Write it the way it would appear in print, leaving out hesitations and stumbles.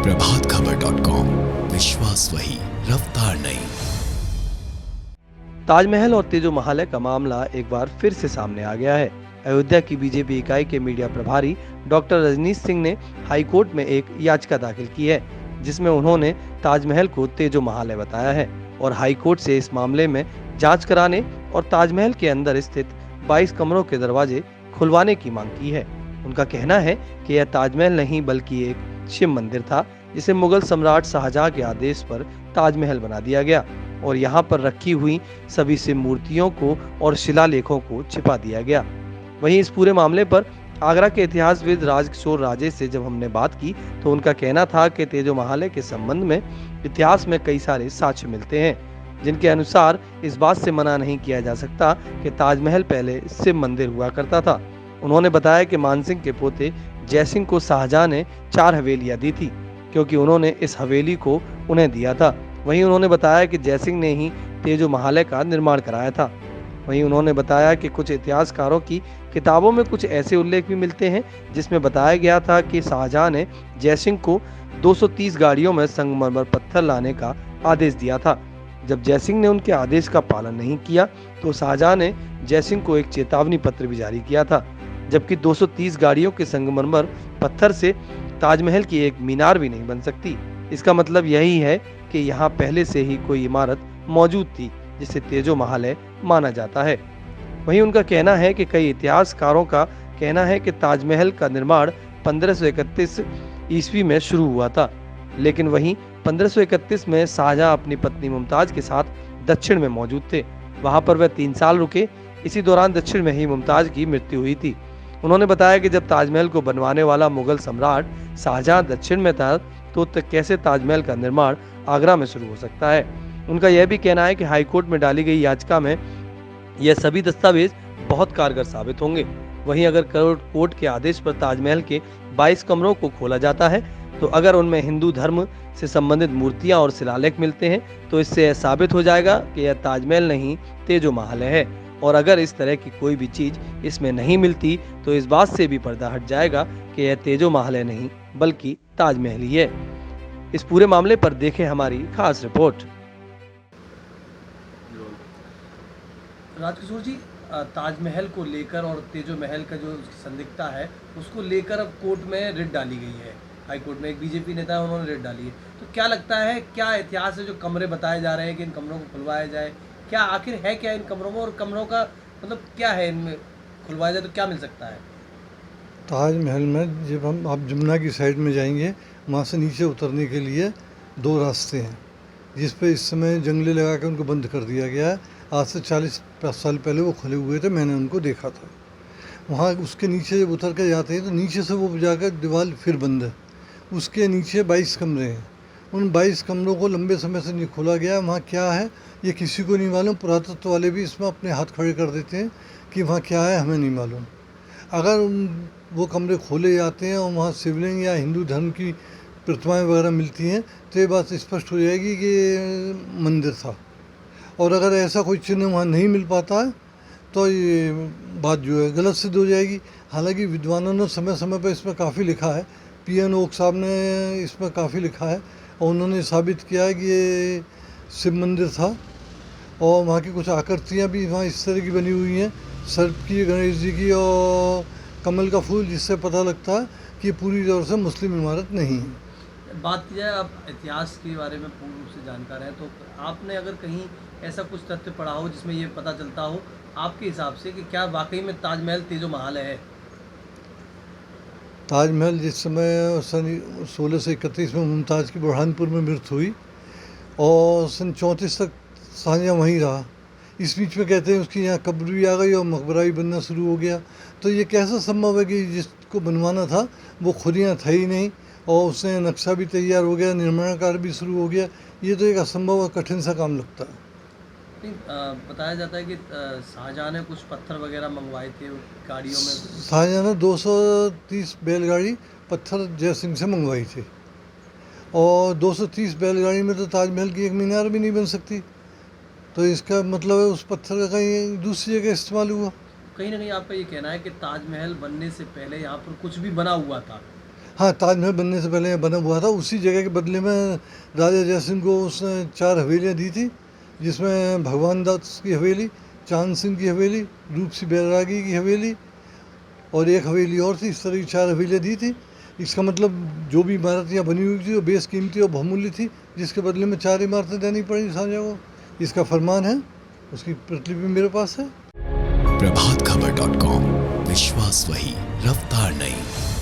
प्रभातखबर.com, विश्वास वही, रफ्तार नहीं। ताजमहल और तेजो महालय का मामला एक बार फिर से सामने आ गया है। अयोध्या की बीजेपी इकाई के मीडिया प्रभारी डॉक्टर रजनीश सिंह ने हाई कोर्ट में एक याचिका दाखिल की है, जिसमें उन्होंने ताजमहल को तेजो महालय बताया है और हाई कोर्ट से इस मामले में जांच कराने और ताजमहल के अंदर स्थित 22 कमरों के दरवाजे खुलवाने की मांग की है। उनका कहना है कि यह ताजमहल नहीं बल्कि एक शिव मंदिर था, जिसे मुगल सम्राट शाहजहां के आदेश पर ताजमहल बना दिया गया और यहाँ पर रखी हुई सभी शिव मूर्तियों को और शिलालेखों को छिपा दिया गया। वहीं इस पूरे मामले पर आगरा के इतिहासविद राजकिशोर राजेश से जब हमने बात की तो उनका कहना था कि तेजो महालय के संबंध में इतिहास में कई सारे साक्ष्य मिलते हैं, जिनके अनुसार इस बात से मना नहीं किया जा सकता कि ताजमहल पहले शिव मंदिर हुआ करता था। उन्होंने बताया कि मानसिंह के पोते जयसिंह को शाहजहां ने 4 हवेलियां दी थी, क्योंकि उन्होंने इस हवेली को उन्हें दिया था। वहीं उन्होंने बताया कि जयसिंह ने ही तेजो महालय का निर्माण कराया था। वहीं उन्होंने बताया कि कुछ इतिहासकारों की किताबों में कुछ ऐसे उल्लेख भी मिलते हैं जिसमें बताया गया था कि शाहजहां ने जयसिंह को 230 गाड़ियों में संगमरमर पत्थर लाने का आदेश दिया था। जब जयसिंह ने उनके आदेश का पालन नहीं किया तो शाहजहां ने जयसिंह को एक चेतावनी पत्र भी जारी किया था, जबकि 230 गाड़ियों के संगमरमर पत्थर से ताजमहल की एक मीनार भी नहीं बन सकती। इसका मतलब यही है कि यहाँ पहले से ही कोई इमारत मौजूद थी जिसे तेजो महालय माना जाता है। वहीं उनका कहना है कि कई इतिहासकारों का कहना है कि ताजमहल का निर्माण 1531 ईस्वी में शुरू हुआ था, लेकिन वहीं 1531 में शाहजहां अपनी पत्नी मुमताज के साथ दक्षिण में मौजूद थे। वहां पर वह 3 साल रुके। इसी दौरान दक्षिण में ही मुमताज की मृत्यु हुई थी। उन्होंने बताया कि जब ताजमहल को बनवाने वाला मुगल सम्राट शाहजहां दक्षिण में था तो कैसे ताजमहल का निर्माण आगरा में शुरू हो सकता है। उनका यह भी कहना है कि हाईकोर्ट में डाली गई याचिका में यह सभी दस्तावेज बहुत कारगर साबित होंगे। वहीं अगर कोर्ट के आदेश पर ताजमहल के 22 कमरों को खोला जाता है तो अगर उनमें हिंदू धर्म से संबंधित मूर्तियां और शिलालेख मिलते हैं तो इससे यह साबित हो जाएगा कि यह ताजमहल नहीं तेजो महालय है। और अगर इस तरह की कोई भी चीज इसमें नहीं मिलती तो इस बात से भी पर्दा हट जाएगा कि यह तेजो महालय नहीं बल्कि ताजमहल ही है। इस पूरे मामले पर देखें हमारी खास रिपोर्ट। राजकिशोर जी, ताजमहल को लेकर और तेजो महल का जो संदिग्धता है उसको लेकर अब कोर्ट में रिट डाली गई है। हाई कोर्ट में एक बीजेपी नेता है, उन्होंने रिट डाली है। तो क्या लगता है, क्या इतिहास है जो कमरे बताए जा रहे हैं कि इन कमरों को खुलवाया जाए, क्या आखिर है क्या इन कमरों में, और कमरों का मतलब क्या है, इनमें खुलवाया जाए तो क्या मिल सकता है? ताजमहल में जब आप जमुना की साइड में जाएंगे, वहाँ से नीचे उतरने के लिए 2 रास्ते हैं, जिस पे इस समय जंगले लगा के उनको बंद कर दिया गया है। आज से 40 साल पहले वो खुले हुए थे, मैंने उनको देखा था। वहाँ उसके नीचे जब उतर के जाते हैं तो नीचे से वो जाकर दीवार फिर बंद है। उसके नीचे 22 कमरे हैं। उन 22 कमरों को लंबे समय से नहीं खोला गया। वहाँ क्या है ये किसी को नहीं मालूम। पुरातत्व वाले भी इसमें अपने हाथ खड़े कर देते हैं कि वहाँ क्या है हमें नहीं मालूम। अगर वो कमरे खोले जाते हैं और वहाँ शिवलिंग या हिंदू धर्म की प्रतिमाएं वगैरह मिलती हैं तो ये बात स्पष्ट हो जाएगी कि ये मंदिर था। और अगर ऐसा कोई चिन्ह वहाँ नहीं मिल पाता है तो ये बात जो है गलत सिद्ध हो जाएगी। हालांकि विद्वानों ने समय समय पर इसमें काफ़ी लिखा है। पीएन ओक साहब ने इसमें काफ़ी लिखा है और उन्होंने साबित किया है कि ये शिव मंदिर था। और वहाँ की कुछ आकृतियाँ भी वहाँ इस तरह की बनी हुई हैं, सर्प की, गणेश जी की और कमल का फूल, जिससे पता लगता है कि पूरी तौर से मुस्लिम इमारत नहीं है। बात की जाए, आप इतिहास के बारे में पूर्ण रूप से जानकार हैं, तो आपने अगर कहीं ऐसा कुछ तथ्य पढ़ा हो जिसमें ये पता चलता हो आपके हिसाब से कि क्या वाकई में ताजमहल तेजो महालय है? ताजमहल जिस समय सन 1631 में मुमताज़ की बुरहानपुर में मृत्यु हुई और सन 34 तक शाहजहां वहीं रहा। इस बीच में कहते हैं उसकी यहाँ कब्र भी आ गई और मकबरा भी बनना शुरू हो गया। तो ये कैसा संभव है कि जिसको बनवाना था वो खुद यहाँ था ही नहीं और उसने नक्शा भी तैयार हो गया, निर्माण कार्य भी शुरू हो गया। ये तो एक असंभव और कठिन सा काम लगता है। बताया जाता है कि शाहजहां ने कुछ पत्थर वगैरह मंगवाए थे गाड़ियों में। शाहजहां ने 230 बैलगाड़ी पत्थर जय सिंह से मंगवाई थी और 230 बैलगाड़ी में तो ताजमहल की एक मीनार भी नहीं बन सकती। तो इसका मतलब है उस पत्थर का कहीं दूसरी जगह इस्तेमाल हुआ। कहीं ना कहीं आपका ये कहना है कि ताजमहल बनने से पहले यहाँ पर कुछ भी बना हुआ था। हाँ, ताजमहल बनने से पहले यहाँ बना हुआ था। उसी जगह के बदले में राजा जयसिंह को उसने 4 हवेलियाँ दी थी, जिसमें भगवान दास की हवेली, चांद सिंह की हवेली, रूप सिंह बैरागी की हवेली और एक हवेली और थी। इस तरह की 4 हवेलियाँ दी थी। इसका मतलब जो भी इमारत यहाँ बनी हुई थी वो बेशकीमती और बहुमूल्य थी, जिसके बदले में 4 इमारतें देनी पड़ी शाहजहाँ को। इसका फरमान है, उसकी प्रतिलिपि मेरे पास है। प्रभातखबर.com, विश्वास वही, रफ्तार नहीं।